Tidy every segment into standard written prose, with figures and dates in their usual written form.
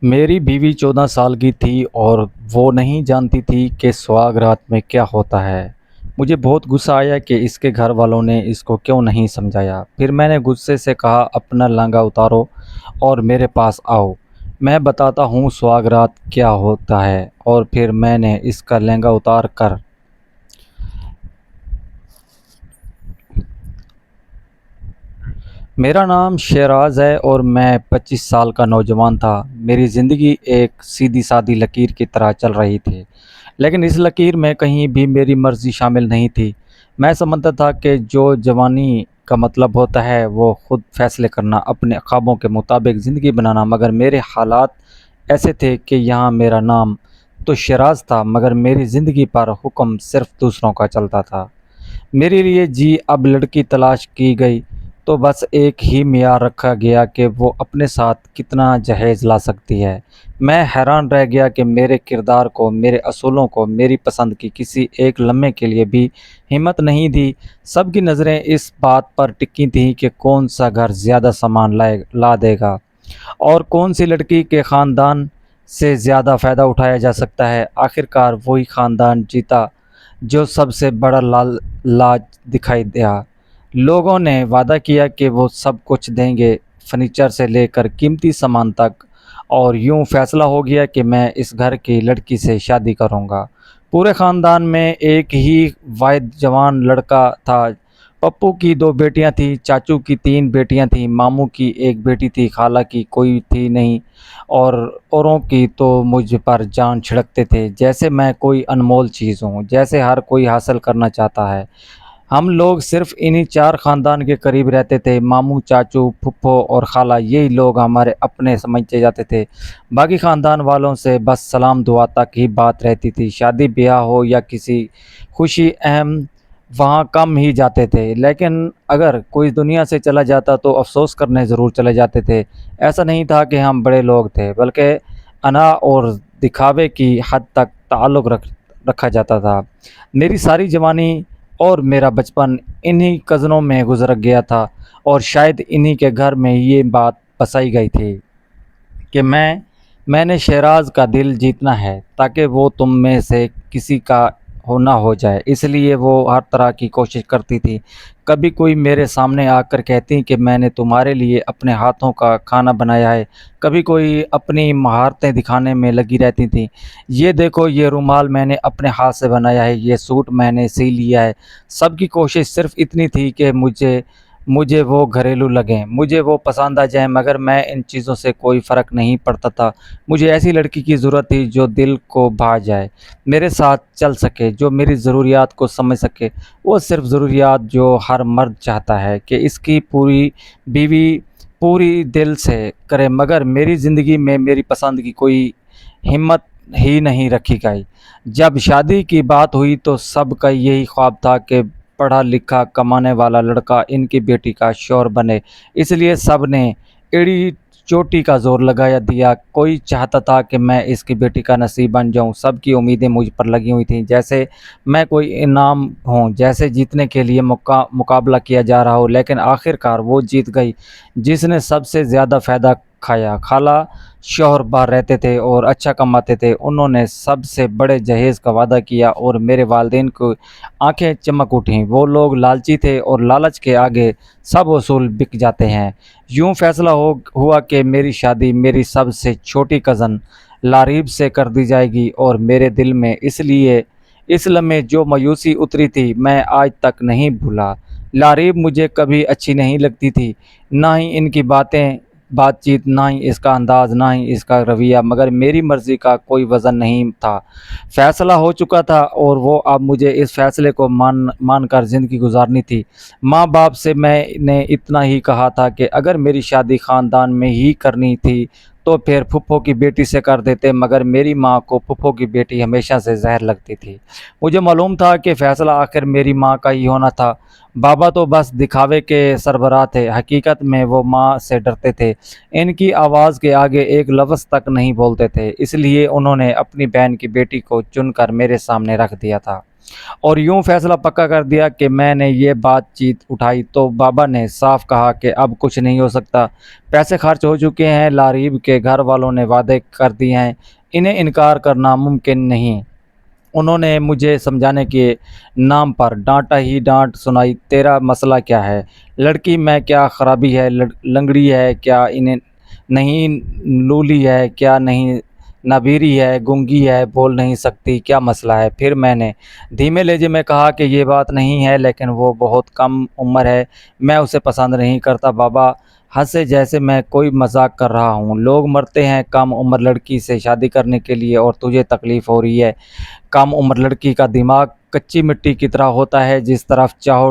میری بیوی 14 سال کی تھی اور وہ نہیں جانتی تھی کہ سواگ رات میں کیا ہوتا ہے۔ مجھے بہت غصہ آیا کہ اس کے گھر والوں نے اس کو کیوں نہیں سمجھایا۔ پھر میں نے غصے سے کہا، اپنا لہنگا اتارو اور میرے پاس آؤ، میں بتاتا ہوں سواگ رات کیا ہوتا ہے۔ اور پھر میں نے اس کا لہنگا اتار کر میرا نام شیراز ہے اور میں 25 سال کا نوجوان تھا۔ میری زندگی ایک سیدھی سادی لکیر کی طرح چل رہی تھی، لیکن اس لکیر میں کہیں بھی میری مرضی شامل نہیں تھی۔ میں سمجھتا تھا کہ جو جوانی کا مطلب ہوتا ہے وہ خود فیصلے کرنا، اپنے خوابوں کے مطابق زندگی بنانا، مگر میرے حالات ایسے تھے کہ یہاں میرا نام تو شیراز تھا مگر میری زندگی پر حکم صرف دوسروں کا چلتا تھا۔ میرے لیے اب لڑکی تلاش کی گئی تو بس ایک ہی معیار رکھا گیا کہ وہ اپنے ساتھ کتنا جہیز لا سکتی ہے۔ میں حیران رہ گیا کہ میرے کردار کو، میرے اصولوں کو، میری پسند کی کسی ایک لمحے کے لیے بھی ہمت نہیں دی۔ سب کی نظریں اس بات پر ٹکی تھیں کہ کون سا گھر زیادہ سامان لا دے گا اور کون سی لڑکی کے خاندان سے زیادہ فائدہ اٹھایا جا سکتا ہے۔ آخرکار وہی خاندان جیتا جو سب سے بڑا لاج دکھائی دیا۔ لوگوں نے وعدہ کیا کہ وہ سب کچھ دیں گے، فرنیچر سے لے کر قیمتی سامان تک، اور یوں فیصلہ ہو گیا کہ میں اس گھر کی لڑکی سے شادی کروں گا۔ پورے خاندان میں ایک ہی واحد جوان لڑکا تھا۔ پپو کی 2 بیٹیاں تھیں، چاچو کی 3 بیٹیاں تھیں، ماموں کی 1 بیٹی تھی، خالہ کی کوئی تھی نہیں، اور اوروں کی تو مجھ پر جان چھڑکتے تھے جیسے میں کوئی انمول چیز ہوں، جیسے ہر کوئی حاصل کرنا چاہتا ہے۔ ہم لوگ صرف انہی 4 خاندان کے قریب رہتے تھے، ماموں، چاچو، پھپھو اور خالہ، یہی لوگ ہمارے اپنے سمجھے جاتے تھے۔ باقی خاندان والوں سے بس سلام دعا تک ہی بات رہتی تھی۔ شادی بیاہ ہو یا کسی خوشی اہم، وہاں کم ہی جاتے تھے، لیکن اگر کوئی دنیا سے چلا جاتا تو افسوس کرنے ضرور چلے جاتے تھے۔ ایسا نہیں تھا کہ ہم بڑے لوگ تھے، بلکہ انا اور دکھاوے کی حد تک تعلق رکھا جاتا تھا۔ میری ساری جوانی اور میرا بچپن انہی کزنوں میں گزر گیا تھا، اور شاید انہی کے گھر میں یہ بات بسائی گئی تھی کہ میں نے شیراز کا دل جیتنا ہے تاکہ وہ تم میں سے کسی کا نہ ہو جائے۔ اس لیے وہ ہر طرح کی کوشش کرتی تھی۔ کبھی کوئی میرے سامنے آ کر کہتی کہ میں نے تمہارے لیے اپنے ہاتھوں کا کھانا بنایا ہے، کبھی کوئی اپنی مہارتیں دکھانے میں لگی رہتی تھیں، یہ دیکھو یہ رومال میں نے اپنے ہاتھ سے بنایا ہے، یہ سوٹ میں نے سی لیا ہے۔ سب کی کوشش صرف اتنی تھی کہ مجھے وہ گھریلو لگیں، مجھے وہ پسند آ جائیں، مگر میں ان چیزوں سے کوئی فرق نہیں پڑتا تھا۔ مجھے ایسی لڑکی کی ضرورت تھی جو دل کو بھا جائے، میرے ساتھ چل سکے، جو میری ضروریات کو سمجھ سکے، وہ صرف ضروریات جو ہر مرد چاہتا ہے کہ اس کی پوری بیوی پوری دل سے کرے، مگر میری زندگی میں میری پسند کی کوئی ہمت ہی نہیں رکھی گئی۔ جب شادی کی بات ہوئی تو سب کا یہی خواب تھا کہ پڑھا لکھا کمانے والا لڑکا ان کی بیٹی کا شوہر بنے، اس لیے سب نے ایڑی چوٹی کا زور لگایا دیا۔ کوئی چاہتا تھا کہ میں اس کی بیٹی کا نصیب بن جاؤں، سب کی امیدیں مجھ پر لگی ہوئی تھیں، جیسے میں کوئی انعام ہوں، جیسے جیتنے کے لیے مقابلہ کیا جا رہا ہو۔ لیکن آخرکار وہ جیت گئی جس نے سب سے زیادہ فائدہ کھایا۔ خالہ شوہر باہر رہتے تھے اور اچھا کماتے تھے، انہوں نے سب سے بڑے جہیز کا وعدہ کیا اور میرے والدین کو آنکھیں چمک اٹھیں۔ وہ لوگ لالچی تھے اور لالچ کے آگے سب اصول بک جاتے ہیں۔ یوں فیصلہ ہوا کہ میری شادی میری سب سے چھوٹی کزن لاریب سے کر دی جائے گی، اور میرے دل میں اس لمحے جو مایوسی اتری تھی میں آج تک نہیں بھولا۔ لاریب مجھے کبھی اچھی نہیں لگتی تھی، نہ ہی ان کی بات چیت، نہ ہی اس کا انداز، نہ ہی اس کا رویہ، مگر میری مرضی کا کوئی وزن نہیں تھا۔ فیصلہ ہو چکا تھا اور وہ اب مجھے اس فیصلے کو مان کر زندگی گزارنی تھی۔ ماں باپ سے میں نے اتنا ہی کہا تھا کہ اگر میری شادی خاندان میں ہی کرنی تھی تو پھر پھپھو کی بیٹی سے کر دیتے، مگر میری ماں کو پھپھو کی بیٹی ہمیشہ سے زہر لگتی تھی۔ مجھے معلوم تھا کہ فیصلہ آخر میری ماں کا ہی ہونا تھا۔ بابا تو بس دکھاوے کے سربراہ تھے، حقیقت میں وہ ماں سے ڈرتے تھے، ان کی آواز کے آگے ایک لفظ تک نہیں بولتے تھے، اس لیے انہوں نے اپنی بہن کی بیٹی کو چن کر میرے سامنے رکھ دیا تھا۔ اور یوں فیصلہ پکا کر دیا کہ میں نے یہ بات چیت اٹھائی تو بابا نے صاف کہا کہ اب کچھ نہیں ہو سکتا، پیسے خرچ ہو چکے ہیں، لاریب کے گھر والوں نے وعدے کر دیے ہیں، انہیں انکار کرنا ممکن نہیں۔ انہوں نے مجھے سمجھانے کے نام پر ڈانٹا ہی ڈانٹ سنائی، تیرا مسئلہ کیا ہے؟ لڑکی میں کیا خرابی ہے؟ لنگڑی ہے کیا؟ انہیں نہیں لولی ہے کیا؟ نہیں نابیری ہے، گونگی ہے، بول نہیں سکتی، کیا مسئلہ ہے؟ پھر میں نے دھیمے لہجے میں کہا کہ یہ بات نہیں ہے، لیکن وہ بہت کم عمر ہے، میں اسے پسند نہیں کرتا۔ بابا ہنسے جیسے میں کوئی مذاق کر رہا ہوں۔ لوگ مرتے ہیں کم عمر لڑکی سے شادی کرنے کے لیے اور تجھے تکلیف ہو رہی ہے؟ کم عمر لڑکی کا دماغ کچی مٹی کی طرح ہوتا ہے، جس طرف چاہو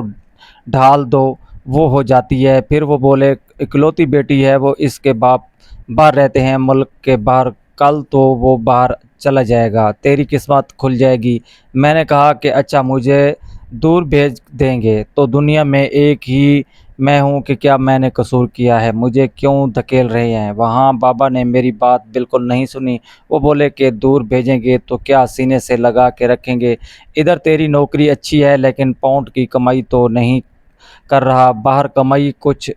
ڈھال دو وہ ہو جاتی ہے۔ پھر وہ بولے اکلوتی بیٹی ہے، وہ اس کے باپ باہر رہتے ہیں ملک کے باہر، کل تو وہ باہر چلا جائے گا، تیری قسمت کھل جائے گی۔ میں نے کہا کہ اچھا مجھے دور بھیج دیں گے تو دنیا میں ایک ہی میں ہوں کہ کیا میں نے قصور کیا ہے، مجھے کیوں دھکیل رہے ہیں؟ وہاں بابا نے میری بات بالکل نہیں سنی، وہ بولے کہ دور بھیجیں گے تو کیا سینے سے لگا کے رکھیں گے؟ ادھر تیری نوکری اچھی ہے لیکن پاؤنڈ کی کمائی تو نہیں کر رہا، باہر کمائی کچھ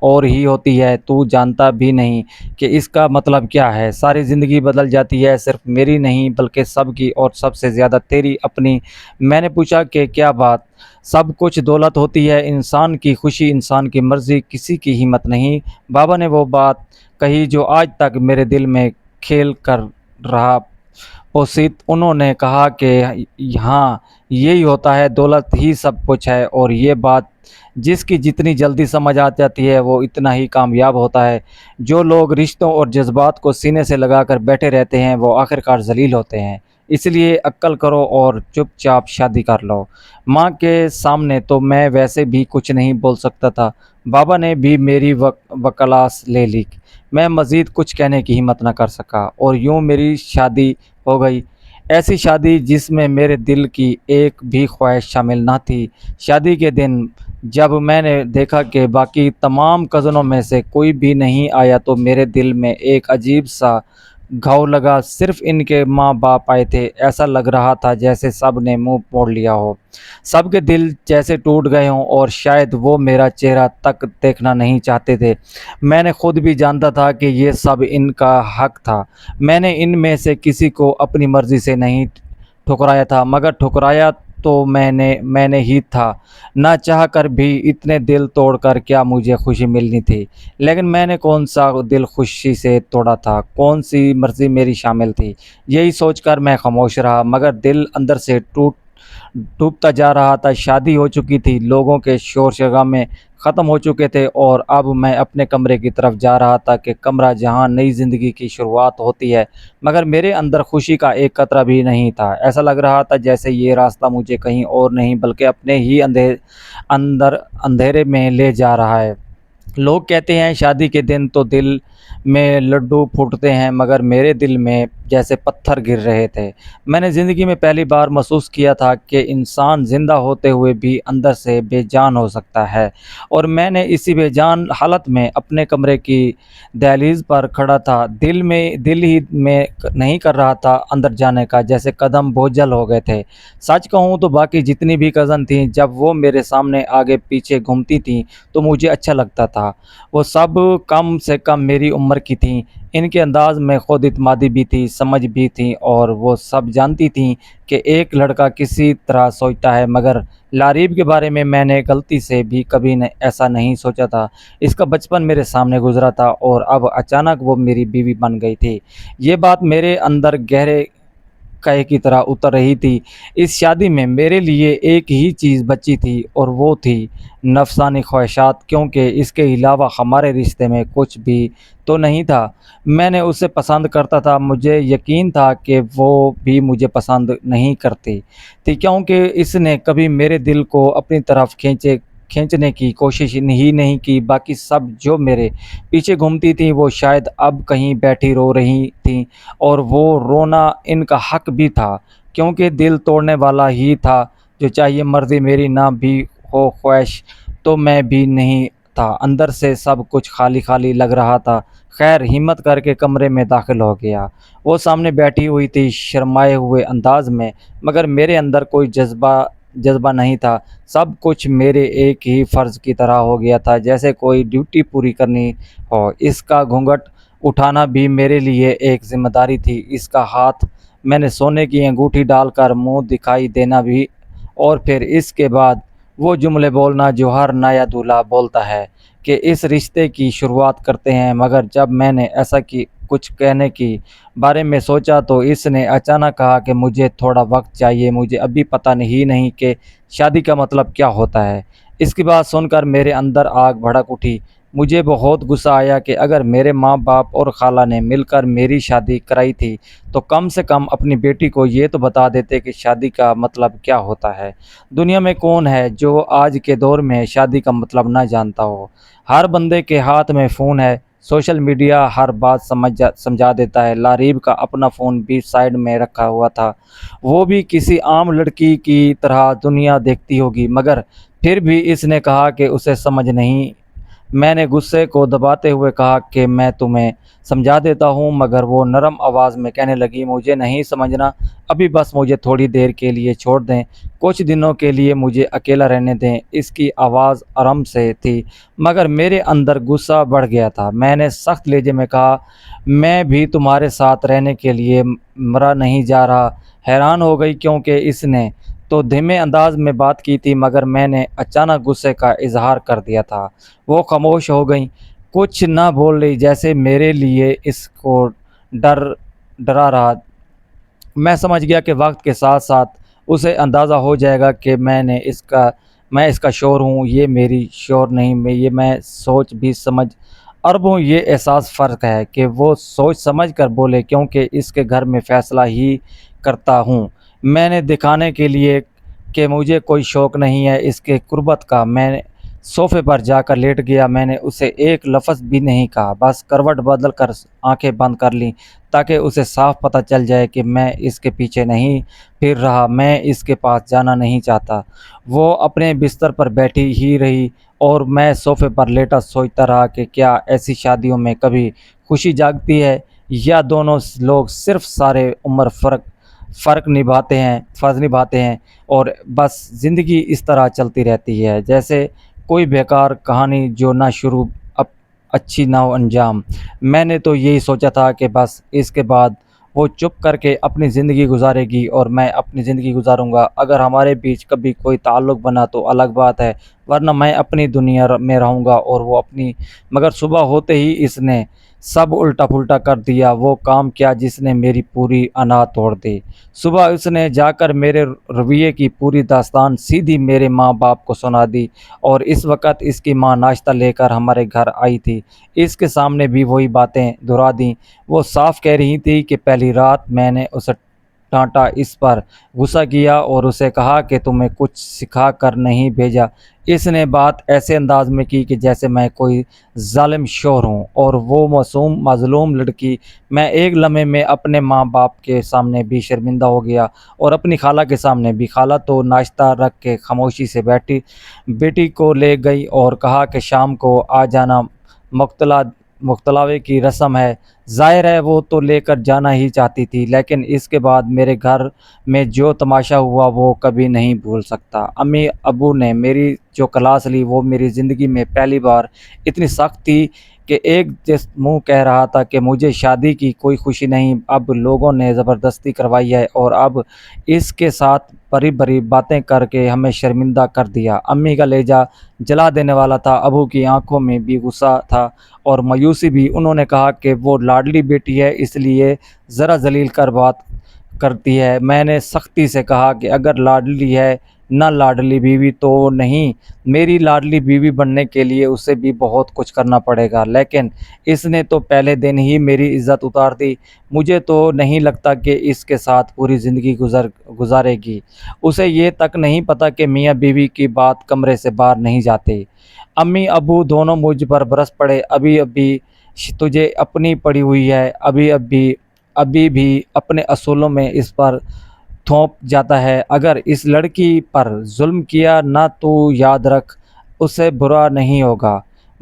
اور ہی ہوتی ہے، تو جانتا بھی نہیں کہ اس کا مطلب کیا ہے۔ ساری زندگی بدل جاتی ہے، صرف میری نہیں بلکہ سب کی، اور سب سے زیادہ تیری اپنی۔ میں نے پوچھا کہ کیا بات؟ سب کچھ دولت ہوتی ہے، انسان کی خوشی، انسان کی مرضی، کسی کی ہمت نہیں۔ بابا نے وہ بات کہی جو آج تک میرے دل میں کھیل کر رہا پوسیت۔ انہوں نے کہا کہ ہاں یہی ہوتا ہے، دولت ہی سب کچھ ہے، اور یہ بات جس کی جتنی جلدی سمجھ آ جاتی ہے وہ اتنا ہی کامیاب ہوتا ہے۔ جو لوگ رشتوں اور جذبات کو سینے سے لگا کر بیٹھے رہتے ہیں وہ آخرکار ذلیل ہوتے ہیں۔ اس لیے عقل کرو اور چپ چاپ شادی کر لو۔ ماں کے سامنے تو میں ویسے بھی کچھ نہیں بول سکتا تھا، بابا نے بھی میری وکلاس لے لی، میں مزید کچھ کہنے کی ہمت نہ کر سکا، اور یوں میری شادی ہو گئی۔ ایسی شادی جس میں میرے دل کی ایک بھی خواہش شامل نہ تھی۔ شادی کے دن جب میں نے دیکھا کہ باقی تمام کزنوں میں سے کوئی بھی نہیں آیا تو میرے دل میں ایک عجیب سا گھاؤ لگا۔ صرف ان کے ماں باپ آئے تھے، ایسا لگ رہا تھا جیسے سب نے منہ موڑ لیا ہو، سب کے دل جیسے ٹوٹ گئے ہوں، اور شاید وہ میرا چہرہ تک دیکھنا نہیں چاہتے تھے۔ میں نے خود بھی جانتا تھا کہ یہ سب ان کا حق تھا، میں نے ان میں سے کسی کو اپنی مرضی سے نہیں ٹھکرایا تھا، مگر ٹھکرایا تو میں نے ہی تھا، نہ چاہ کر بھی۔ اتنے دل توڑ کر کیا مجھے خوشی ملنی تھی؟ لیکن میں نے کون سا دل خوشی سے توڑا تھا؟ کون سی مرضی میری شامل تھی؟ یہی سوچ کر میں خاموش رہا، مگر دل اندر سے ڈوبتا جا رہا تھا۔ شادی ہو چکی تھی، لوگوں کے شور شرابے ختم ہو چکے تھے، اور اب میں اپنے کمرے کی طرف جا رہا تھا کہ کمرہ جہاں نئی زندگی کی شروعات ہوتی ہے، مگر میرے اندر خوشی کا ایک قطرہ بھی نہیں تھا۔ ایسا لگ رہا تھا جیسے یہ راستہ مجھے کہیں اور نہیں بلکہ اپنے ہی اندر اندھیرے میں لے جا رہا ہے۔ لوگ کہتے ہیں شادی کے دن تو دل میں لڈو پھوٹتے ہیں، مگر میرے دل میں جیسے پتھر گر رہے تھے۔ میں نے زندگی میں پہلی بار محسوس کیا تھا کہ انسان زندہ ہوتے ہوئے بھی اندر سے بے جان ہو سکتا ہے، اور میں نے اسی بے جان حالت میں اپنے کمرے کی دہلیز پر کھڑا تھا، دل ہی میں نہیں کر رہا تھا اندر جانے کا، جیسے قدم بوجھل ہو گئے تھے۔ سچ کہوں تو باقی جتنی بھی کزن تھیں جب وہ میرے سامنے آگے پیچھے گھومتی تھیں تو مجھے اچھا لگتا تھا، وہ سب کم سے کم میری عمر کی تھیں، ان کے انداز میں خود اعتمادی بھی تھی، سمجھ بھی تھی، اور وہ سب جانتی تھیں کہ ایک لڑکا کسی طرح سوچتا ہے، مگر لاریب کے بارے میں نے غلطی سے بھی کبھی ایسا نہیں سوچا تھا۔ اس کا بچپن میرے سامنے گزرا تھا اور اب اچانک وہ میری بیوی بن گئی تھی۔ یہ بات میرے اندر گہرے قے کی طرح اتر رہی تھی۔ اس شادی میں میرے لیے ایک ہی چیز بچی تھی، اور وہ تھی نفسانی خواہشات، کیونکہ اس کے علاوہ ہمارے رشتے میں کچھ بھی تو نہیں تھا۔ میں نے اسے پسند کرتا تھا، مجھے یقین تھا کہ وہ بھی مجھے پسند نہیں کرتی تھی، کیونکہ اس نے کبھی میرے دل کو اپنی طرف کھینچنے کی کوشش ہی نہیں کی۔ باقی سب جو میرے پیچھے گھومتی تھیں وہ شاید اب کہیں بیٹھی رو رہی تھیں، اور وہ رونا ان کا حق بھی تھا، کیونکہ دل توڑنے والا ہی تھا۔ جو چاہیے مرضی میری نہ بھی ہو خواہش تو میں بھی نہیں تھا، اندر سے سب کچھ خالی خالی لگ رہا تھا۔ خیر ہمت کر کے کمرے میں داخل ہو گیا۔ وہ سامنے بیٹھی ہوئی تھی شرمائے ہوئے انداز میں، مگر میرے اندر کوئی جذبہ نہیں تھا۔ سب کچھ میرے ایک ہی فرض کی طرح ہو گیا تھا، جیسے کوئی ڈیوٹی پوری کرنی ہو۔ اس کا گھونگھٹ اٹھانا بھی میرے لیے ایک ذمہ داری تھی، اس کا ہاتھ میں نے سونے کی انگوٹھی ڈال کر منہ دکھائی دینا بھی، اور پھر اس کے بعد وہ جملے بولنا جو ہر نیا دولہا بولتا ہے کہ اس رشتے کی شروعات کرتے ہیں۔ مگر جب میں نے ایسا کچھ کہنے کی بارے میں سوچا تو اس نے اچانک کہا کہ مجھے تھوڑا وقت چاہیے، مجھے ابھی پتہ نہیں کہ شادی کا مطلب کیا ہوتا ہے۔ اس کی بات سن کر میرے اندر آگ بھڑک اٹھی۔ مجھے بہت غصہ آیا کہ اگر میرے ماں باپ اور خالہ نے مل کر میری شادی کرائی تھی تو کم سے کم اپنی بیٹی کو یہ تو بتا دیتے کہ شادی کا مطلب کیا ہوتا ہے۔ دنیا میں کون ہے جو آج کے دور میں شادی کا مطلب نہ جانتا ہو؟ ہر بندے کے ہاتھ میں فون ہے، سوشل میڈیا ہر بات سمجھا دیتا ہے۔ لارب کا اپنا فون بھی سائیڈ میں رکھا ہوا تھا، وہ بھی کسی عام لڑکی کی طرح دنیا دیکھتی ہوگی، مگر پھر بھی اس نے کہا کہ اسے سمجھ نہیں۔ میں نے غصے کو دباتے ہوئے کہا کہ میں تمہیں سمجھا دیتا ہوں، مگر وہ نرم آواز میں کہنے لگی مجھے نہیں سمجھنا، ابھی بس مجھے تھوڑی دیر کے لیے چھوڑ دیں، کچھ دنوں کے لیے مجھے اکیلا رہنے دیں۔ اس کی آواز آرام سے تھی، مگر میرے اندر غصہ بڑھ گیا تھا۔ میں نے سخت لہجے میں کہا میں بھی تمہارے ساتھ رہنے کے لیے مرا نہیں جا رہا۔ حیران ہو گئی کیونکہ اس نے تو دھیمے انداز میں بات کی تھی، مگر میں نے اچانک غصے کا اظہار کر دیا تھا۔ وہ خاموش ہو گئیں، کچھ نہ بول رہی، جیسے میرے لیے اس کو ڈرا رہا۔ میں سمجھ گیا کہ وقت کے ساتھ ساتھ اسے اندازہ ہو جائے گا کہ میں اس کا شوہر ہوں، یہ میری شوہر نہیں، یہ میں سوچ بھی سمجھ اربوں یہ احساس فرق ہے کہ وہ سوچ سمجھ کر بولے کیونکہ اس کے گھر میں فیصلہ ہی کرتا ہوں میں نے، دکھانے کے لیے کہ مجھے کوئی شوق نہیں ہے اس کے قربت کا۔ میں صوفے پر جا کر لیٹ گیا، میں نے اسے ایک لفظ بھی نہیں کہا، بس کروٹ بدل کر آنکھیں بند کر لیں تاکہ اسے صاف پتہ چل جائے کہ میں اس کے پیچھے نہیں پھر رہا، میں اس کے پاس جانا نہیں چاہتا۔ وہ اپنے بستر پر بیٹھی ہی رہی اور میں صوفے پر لیٹا سوچتا رہا کہ کیا ایسی شادیوں میں کبھی خوشی جاگتی ہے یا دونوں لوگ صرف سارے عمر فرض نبھاتے ہیں اور بس زندگی اس طرح چلتی رہتی ہے جیسے کوئی بیکار کہانی جو نہ شروع اچھی نہ ہو انجام۔ میں نے تو یہی سوچا تھا کہ بس اس کے بعد وہ چپ کر کے اپنی زندگی گزارے گی اور میں اپنی زندگی گزاروں گا، اگر ہمارے بیچ کبھی کوئی تعلق بنا تو الگ بات ہے، ورنہ میں اپنی دنیا میں رہوں گا اور وہ اپنی۔ مگر صبح ہوتے ہی اس نے سب الٹا پھلٹا کر دیا۔ وہ کام کیا جس نے میری پوری انا توڑ دی۔ صبح اس نے جا کر میرے رویے کی پوری داستان سیدھی میرے ماں باپ کو سنا دی، اور اس وقت اس کی ماں ناشتہ لے کر ہمارے گھر آئی تھی۔ اس کے سامنے بھی وہی باتیں دہرا دیں۔ وہ صاف کہہ رہی تھی کہ پہلی رات میں نے اسے ڈانٹا، اس پر غصہ کیا اور اسے کہا کہ تمہیں کچھ سکھا کر نہیں بھیجا۔ اس نے بات ایسے انداز میں کی کہ جیسے میں کوئی ظالم شوہر ہوں اور وہ معصوم مظلوم لڑکی۔ میں ایک لمحے میں اپنے ماں باپ کے سامنے بھی شرمندہ ہو گیا اور اپنی خالہ کے سامنے بھی۔ خالہ تو ناشتہ رکھ کے خاموشی سے بیٹی کو لے گئی اور کہا کہ شام کو آ جانا، مختلاوے کی رسم ہے۔ ظاہر ہے وہ تو لے کر جانا ہی چاہتی تھی، لیکن اس کے بعد میرے گھر میں جو تماشا ہوا وہ کبھی نہیں بھول سکتا۔ امی ابو نے میری جو کلاس لی وہ میری زندگی میں پہلی بار اتنی سخت تھی کہ ایک جس منہ کہہ رہا تھا کہ مجھے شادی کی کوئی خوشی نہیں، اب لوگوں نے زبردستی کروائی ہے اور اب اس کے ساتھ بڑی بڑی باتیں کر کے ہمیں شرمندہ کر دیا۔ امی کا لہجہ جلا دینے والا تھا، ابو کی آنکھوں میں بھی غصہ تھا اور مایوسی بھی۔ انہوں نے کہا کہ وہ لاڈلی بیٹی ہے اس لیے ذرا ذلیل کر بات کرتی ہے۔ میں نے سختی سے کہا کہ اگر لاڈلی ہے نہ لاڈلی بیوی تو نہیں، میری لاڈلی بیوی بننے کے لیے اسے بھی بہت کچھ کرنا پڑے گا، لیکن اس نے تو پہلے دن ہی میری عزت اتار دی۔ مجھے تو نہیں لگتا کہ اس کے ساتھ پوری زندگی گزارے گی۔ اسے یہ تک نہیں پتہ کہ میاں بیوی کی بات کمرے سے باہر نہیں جاتی۔ امی ابو دونوں مجھ پر برس پڑے، ابھی تجھے اپنی پڑی ہوئی ہے، ابھی بھی اپنے اصولوں میں اس پر تھوپ جاتا ہے، اگر اس لڑکی پر ظلم کیا نہ تو یاد رکھ اسے برا نہیں ہوگا۔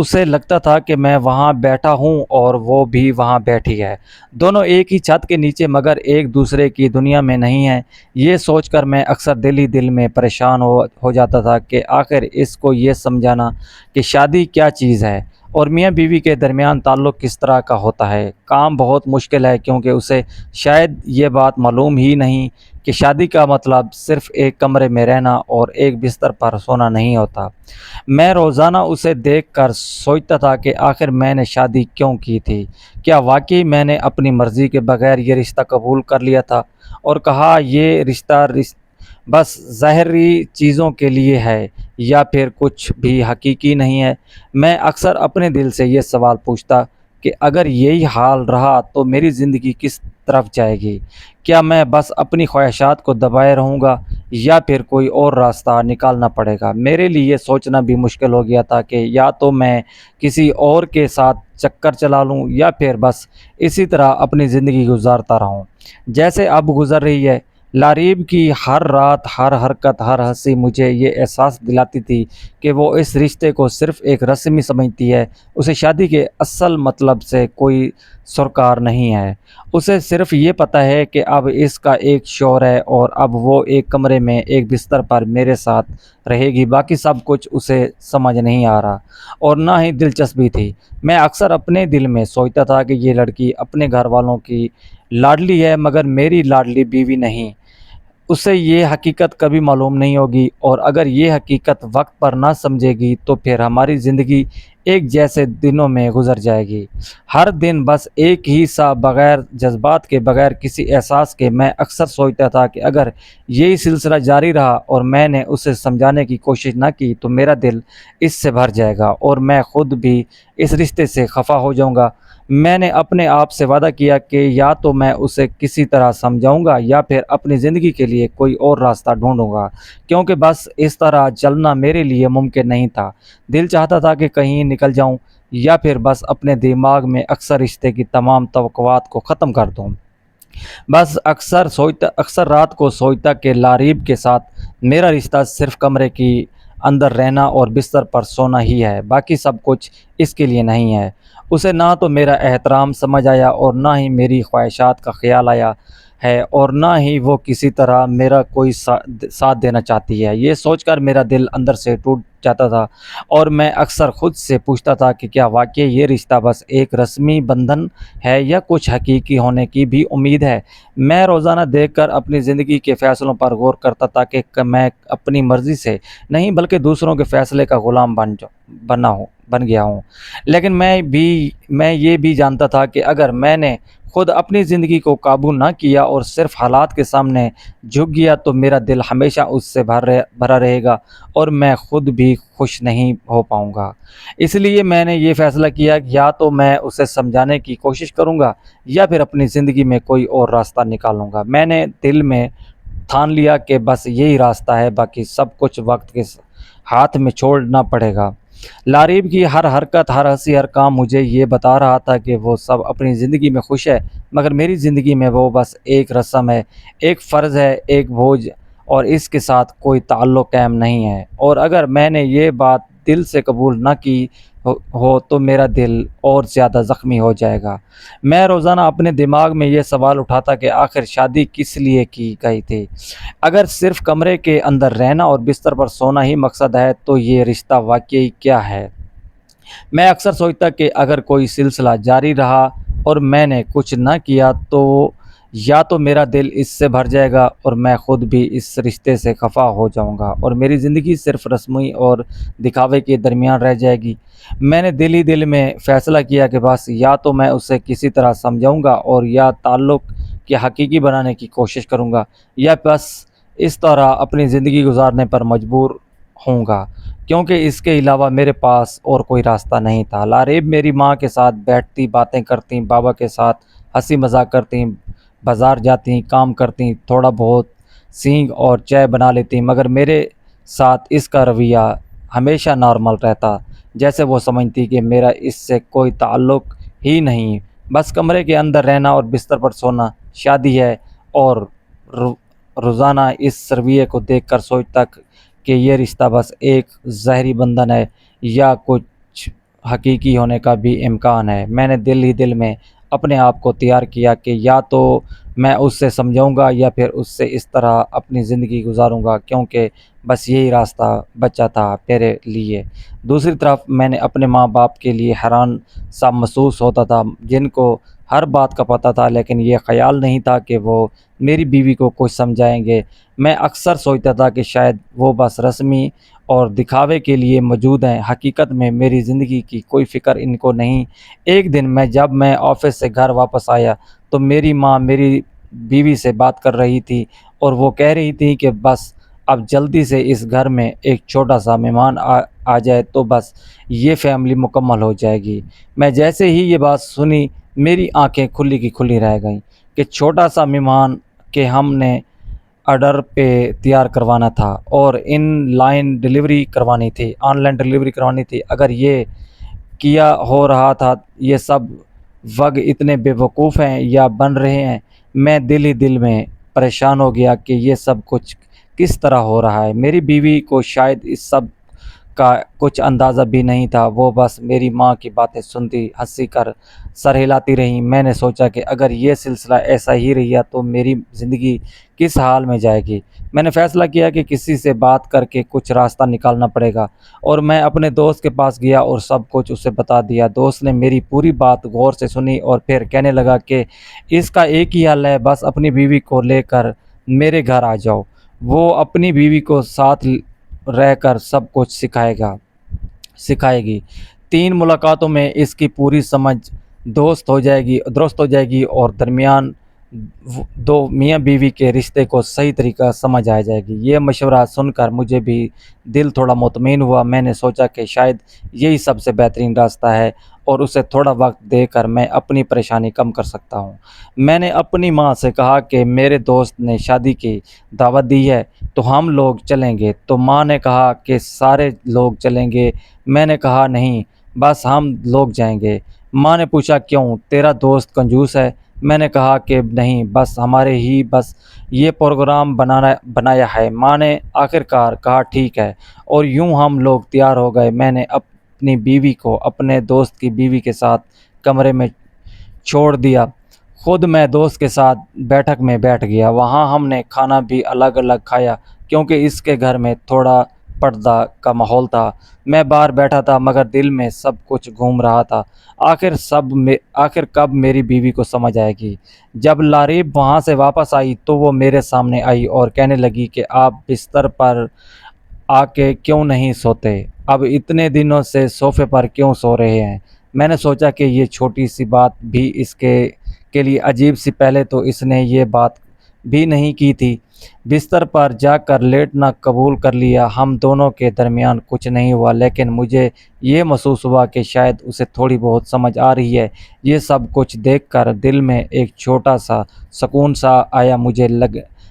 اسے لگتا تھا کہ میں وہاں بیٹھا ہوں اور وہ بھی وہاں بیٹھی ہے، دونوں ایک ہی چھت کے نیچے مگر ایک دوسرے کی دنیا میں نہیں ہیں۔ یہ سوچ کر میں اکثر دل ہی دل میں پریشان ہو جاتا تھا کہ آخر اس کو یہ سمجھانا کہ شادی کیا چیز ہے اور میاں بیوی کے درمیان تعلق کس طرح کا ہوتا ہے کام بہت مشکل ہے، کیونکہ اسے شاید یہ بات معلوم ہی نہیں کہ شادی کا مطلب صرف ایک کمرے میں رہنا اور ایک بستر پر سونا نہیں ہوتا۔ میں روزانہ اسے دیکھ کر سوچتا تھا کہ آخر میں نے شادی کیوں کی تھی؟ کیا واقعی میں نے اپنی مرضی کے بغیر یہ رشتہ قبول کر لیا تھا اور کہا یہ رشتہ بس ظاہری چیزوں کے لیے ہے، یا پھر کچھ بھی حقیقی نہیں ہے؟ میں اکثر اپنے دل سے یہ سوال پوچھتا کہ اگر یہی حال رہا تو میری زندگی کس طرف جائے گی؟ کیا میں بس اپنی خواہشات کو دبائے رہوں گا یا پھر کوئی اور راستہ نکالنا پڑے گا؟ میرے لیے یہ سوچنا بھی مشکل ہو گیا تھا کہ یا تو میں کسی اور کے ساتھ چکر چلا لوں یا پھر بس اسی طرح اپنی زندگی گزارتا رہوں جیسے اب گزر رہی ہے۔ لاریب کی ہر رات، ہر حرکت، ہر ہنسی مجھے یہ احساس دلاتی تھی کہ وہ اس رشتے کو صرف ایک رسمی سمجھتی ہے، اسے شادی کے اصل مطلب سے کوئی سرکار نہیں ہے۔ اسے صرف یہ پتہ ہے کہ اب اس کا ایک شوہر ہے اور اب وہ ایک کمرے میں ایک بستر پر میرے ساتھ رہے گی، باقی سب کچھ اسے سمجھ نہیں آ رہا اور نہ ہی دلچسپی تھی۔ میں اکثر اپنے دل میں سوچتا تھا کہ یہ لڑکی اپنے گھر والوں کی لاڈلی ہے مگر میری لاڈلی بیوی نہیں۔ اسے یہ حقیقت کبھی معلوم نہیں ہوگی، اور اگر یہ حقیقت وقت پر نہ سمجھے گی تو پھر ہماری زندگی ایک جیسے دنوں میں گزر جائے گی، ہر دن بس ایک ہی سا، بغیر جذبات کے، بغیر کسی احساس کے۔ میں اکثر سوچتا تھا کہ اگر یہی سلسلہ جاری رہا اور میں نے اسے سمجھانے کی کوشش نہ کی تو میرا دل اس سے بھر جائے گا اور میں خود بھی اس رشتے سے خفا ہو جاؤں گا۔ میں نے اپنے آپ سے وعدہ کیا کہ یا تو میں اسے کسی طرح سمجھاؤں گا یا پھر اپنی زندگی کے لیے کوئی اور راستہ ڈھونڈوں گا، کیونکہ بس اس طرح چلنا میرے لیے ممکن نہیں تھا۔ دل چاہتا تھا کہ کہیں نکل جاؤں یا پھر بس اپنے دماغ میں اکثر رشتے کی تمام توقعات کو ختم کر دوں۔ بس اکثر رات کو سوچتا کہ لاریب کے ساتھ میرا رشتہ صرف کمرے کی اندر رہنا اور بستر پر سونا ہی ہے، باقی سب کچھ اس کے لیے نہیں ہے۔ اسے نہ تو میرا احترام سمجھ آیا اور نہ ہی میری خواہشات کا خیال آیا ہے اور نہ ہی وہ کسی طرح میرا کوئی ساتھ دینا چاہتی ہے۔ یہ سوچ کر میرا دل اندر سے ٹوٹ جاتا تھا اور میں اکثر خود سے پوچھتا تھا کہ کیا واقعی یہ رشتہ بس ایک رسمی بندھن ہے یا کچھ حقیقی ہونے کی بھی امید ہے؟ میں روزانہ دیکھ کر اپنی زندگی کے فیصلوں پر غور کرتا تھا کہ میں اپنی مرضی سے نہیں بلکہ دوسروں کے فیصلے کا غلام بن گیا ہوں۔ لیکن میں یہ بھی جانتا تھا کہ اگر میں نے خود اپنی زندگی کو قابو نہ کیا اور صرف حالات کے سامنے جھک گیا تو میرا دل ہمیشہ اس سے بھرا رہے گا اور میں خود بھی خوش نہیں ہو پاؤں گا۔ اس لیے میں نے یہ فیصلہ کیا کہ یا تو میں اسے سمجھانے کی کوشش کروں گا یا پھر اپنی زندگی میں کوئی اور راستہ نکالوں گا۔ میں نے دل میں ٹھان لیا کہ بس یہی راستہ ہے، باقی سب کچھ وقت کے ہاتھ میں چھوڑنا پڑے گا۔ لاریب کی ہر حرکت، ہر ہنسی، ہر کام مجھے یہ بتا رہا تھا کہ وہ سب اپنی زندگی میں خوش ہے مگر میری زندگی میں وہ بس ایک رسم ہے، ایک فرض ہے، ایک بوجھ، اور اس کے ساتھ کوئی تعلق قائم نہیں ہے۔ اور اگر میں نے یہ بات دل سے قبول نہ کی ہو تو میرا دل اور زیادہ زخمی ہو جائے گا۔ میں روزانہ اپنے دماغ میں یہ سوال اٹھاتا کہ آخر شادی کس لیے کی گئی تھی؟ اگر صرف کمرے کے اندر رہنا اور بستر پر سونا ہی مقصد ہے تو یہ رشتہ واقعی کیا ہے؟ میں اکثر سوچتا کہ اگر کوئی سلسلہ جاری رہا اور میں نے کچھ نہ کیا تو یا تو میرا دل اس سے بھر جائے گا اور میں خود بھی اس رشتے سے خفا ہو جاؤں گا اور میری زندگی صرف رسمی اور دکھاوے کے درمیان رہ جائے گی۔ میں نے دل ہی دل میں فیصلہ کیا کہ بس یا تو میں اسے کسی طرح سمجھاؤں گا اور یا تعلق کے حقیقی بنانے کی کوشش کروں گا یا بس اس طرح اپنی زندگی گزارنے پر مجبور ہوں گا، کیونکہ اس کے علاوہ میرے پاس اور کوئی راستہ نہیں تھا۔ لاریب میری ماں کے ساتھ بیٹھتی، باتیں کرتی، بابا کے ساتھ ہنسی مذاق کرتی، بازار جاتی، کام کرتی، تھوڑا بہت سینگ اور چائے بنا لیتی، مگر میرے ساتھ اس کا رویہ ہمیشہ نارمل رہتا، جیسے وہ سمجھتی کہ میرا اس سے کوئی تعلق ہی نہیں، بس کمرے کے اندر رہنا اور بستر پر سونا شادی ہے۔ اور روزانہ اس رویے کو دیکھ کر سوچتا کہ یہ رشتہ بس ایک ظاہری بندھن ہے یا کچھ حقیقی ہونے کا بھی امکان ہے۔ میں نے دل ہی دل میں اپنے آپ کو تیار کیا کہ یا تو میں اس سے سمجھاؤں گا یا پھر اس سے اس طرح اپنی زندگی گزاروں گا، کیونکہ بس یہی راستہ بچا تھا میرے لیے۔ دوسری طرف میں نے اپنے ماں باپ کے لیے حیران سا محسوس ہوتا تھا، جن کو ہر بات کا پتہ تھا، لیکن یہ خیال نہیں تھا کہ وہ میری بیوی کو کچھ سمجھائیں گے۔ میں اکثر سوچتا تھا کہ شاید وہ بس رسمی اور دکھاوے کے لیے موجود ہیں، حقیقت میں میری زندگی کی کوئی فکر ان کو نہیں۔ ایک دن جب میں آفس سے گھر واپس آیا تو میری ماں میری بیوی سے بات کر رہی تھی اور وہ کہہ رہی تھی کہ بس اب جلدی سے اس گھر میں ایک چھوٹا سا مہمان آ جائے تو بس یہ فیملی مکمل ہو جائے گی۔ میں جیسے ہی یہ بات سنی میری آنکھیں کھلی کی کھلی رہ گئیں کہ چھوٹا سا مہمان کہ ہم نے آرڈر پہ تیار کروانا تھا اور آن لائن ڈیلیوری کروانی تھی۔ اگر یہ کیا ہو رہا تھا، یہ سب وگ اتنے بے وقوف ہیں یا بن رہے ہیں۔ میں دل ہی دل میں پریشان ہو گیا کہ یہ سب کچھ کس طرح ہو رہا ہے۔ میری بیوی کو شاید اس سب کا کچھ اندازہ بھی نہیں تھا، وہ بس میری ماں کی باتیں سنتی ہنسی کر سر ہلاتی رہیں۔ میں نے سوچا کہ اگر یہ سلسلہ ایسا ہی رہا تو میری زندگی کس حال میں جائے گی۔ میں نے فیصلہ کیا کہ کسی سے بات کر کے کچھ راستہ نکالنا پڑے گا، اور میں اپنے دوست کے پاس گیا اور سب کچھ اسے بتا دیا۔ دوست نے میری پوری بات غور سے سنی اور پھر کہنے لگا کہ اس کا ایک ہی حل ہے، بس اپنی بیوی کو لے کر میرے گھر آ جاؤ، وہ اپنی بیوی کو ساتھ رہ کر سب کچھ سکھائے گی۔ 3 ملاقاتوں میں اس کی پوری سمجھ درست ہو جائے گی اور درمیان دو میاں بیوی کے رشتے کو صحیح طریقہ سمجھ آ جائے گی۔ یہ مشورہ سن کر مجھے بھی دل تھوڑا مطمئن ہوا۔ میں نے سوچا کہ شاید یہی سب سے بہترین راستہ ہے اور اسے تھوڑا وقت دے کر میں اپنی پریشانی کم کر سکتا ہوں۔ میں نے اپنی ماں سے کہا کہ میرے دوست نے شادی کی دعوت دی ہے تو ہم لوگ چلیں گے، تو ماں نے کہا کہ سارے لوگ چلیں گے؟ میں نے کہا نہیں، بس ہم لوگ جائیں گے۔ ماں نے پوچھا کیوں، تیرا دوست کنجوس ہے؟ میں نے کہا کہ نہیں، بس ہمارے ہی بس یہ پروگرام بنایا ہے۔ ماں نے آخرکار کہا ٹھیک ہے، اور یوں ہم لوگ تیار ہو گئے۔ میں نے اپنی بیوی کو اپنے دوست کی بیوی کے ساتھ کمرے میں چھوڑ دیا، خود میں دوست کے ساتھ بیٹھک میں بیٹھ گیا۔ وہاں ہم نے کھانا بھی الگ الگ کھایا کیونکہ اس کے گھر میں تھوڑا پردہ کا ماحول تھا۔ میں باہر بیٹھا تھا مگر دل میں سب کچھ گھوم رہا تھا، آخر کب میری بیوی کو سمجھ آئے گی۔ جب لارب وہاں سے واپس آئی تو وہ میرے سامنے آئی اور کہنے لگی کہ آپ بستر پر آ کے کیوں نہیں سوتے؟ اب اتنے دنوں سے صوفے پر کیوں سو رہے ہیں؟ میں نے سوچا کہ یہ چھوٹی سی بات بھی اس کے لیے عجیب سی، پہلے تو اس نے یہ بات بھی نہیں کی تھی۔ بستر پر جا کر لیٹنا قبول کر لیا۔ ہم دونوں کے درمیان کچھ نہیں ہوا، لیکن مجھے یہ محسوس ہوا کہ شاید اسے تھوڑی بہت سمجھ آ رہی ہے۔ یہ سب کچھ دیکھ کر دل میں ایک چھوٹا سا سکون سا آیا۔ مجھے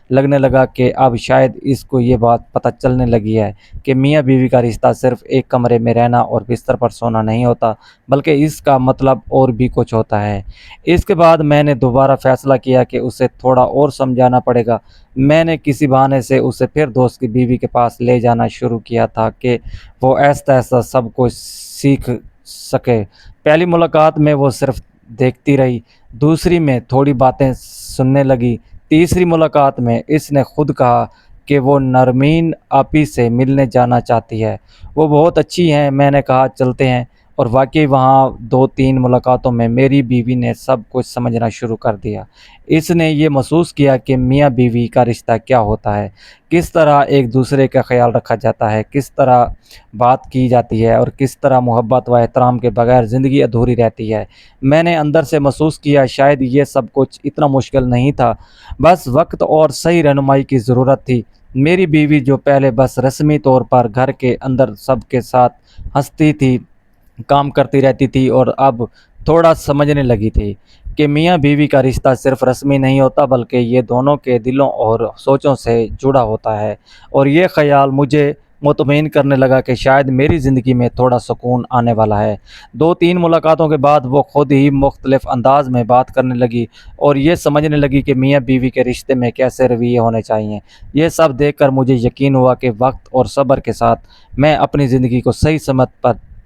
لگنے لگا کہ اب شاید اس کو یہ بات پتہ چلنے لگی ہے کہ میاں بیوی کا رشتہ صرف ایک کمرے میں رہنا اور بستر پر سونا نہیں ہوتا، بلکہ اس کا مطلب اور بھی کچھ ہوتا ہے۔ اس کے بعد میں نے دوبارہ فیصلہ کیا کہ اسے تھوڑا اور سمجھانا پڑے گا۔ میں نے کسی بہانے سے اسے پھر دوست کی بیوی کے پاس لے جانا شروع کیا تھا کہ وہ آہستہ آہستہ سب کچھ سیکھ سکے۔ پہلی ملاقات میں وہ صرف دیکھتی رہی، دوسری میں تھوڑی باتیں سننے لگی، تیسری ملاقات میں اس نے خود کہا کہ وہ نرمین آپی سے ملنے جانا چاہتی ہے، وہ بہت اچھی ہیں۔ میں نے کہا چلتے ہیں، اور واقعی وہاں 2-3 ملاقاتوں میں میری بیوی نے سب کچھ سمجھنا شروع کر دیا۔ اس نے یہ محسوس کیا کہ میاں بیوی کا رشتہ کیا ہوتا ہے، کس طرح ایک دوسرے کا خیال رکھا جاتا ہے، کس طرح بات کی جاتی ہے اور کس طرح محبت و احترام کے بغیر زندگی ادھوری رہتی ہے۔ میں نے اندر سے محسوس کیا شاید یہ سب کچھ اتنا مشکل نہیں تھا، بس وقت اور صحیح رہنمائی کی ضرورت تھی۔ میری بیوی جو پہلے بس رسمی طور پر گھر کے اندر سب کے ساتھ ہنستی تھی، کام کرتی رہتی تھی، اور اب تھوڑا سمجھنے لگی تھی کہ میاں بیوی کا رشتہ صرف رسمی نہیں ہوتا بلکہ یہ دونوں کے دلوں اور سوچوں سے جڑا ہوتا ہے، اور یہ خیال مجھے مطمئن کرنے لگا کہ شاید میری زندگی میں تھوڑا سکون آنے والا ہے۔ 2-3 ملاقاتوں کے بعد وہ خود ہی مختلف انداز میں بات کرنے لگی اور یہ سمجھنے لگی کہ میاں بیوی کے رشتے میں کیسے رویے ہونے چاہیے۔ یہ سب دیکھ کر مجھے یقین ہوا کہ وقت اور صبر کے ساتھ میں اپنی زندگی کو صحیح سمت پر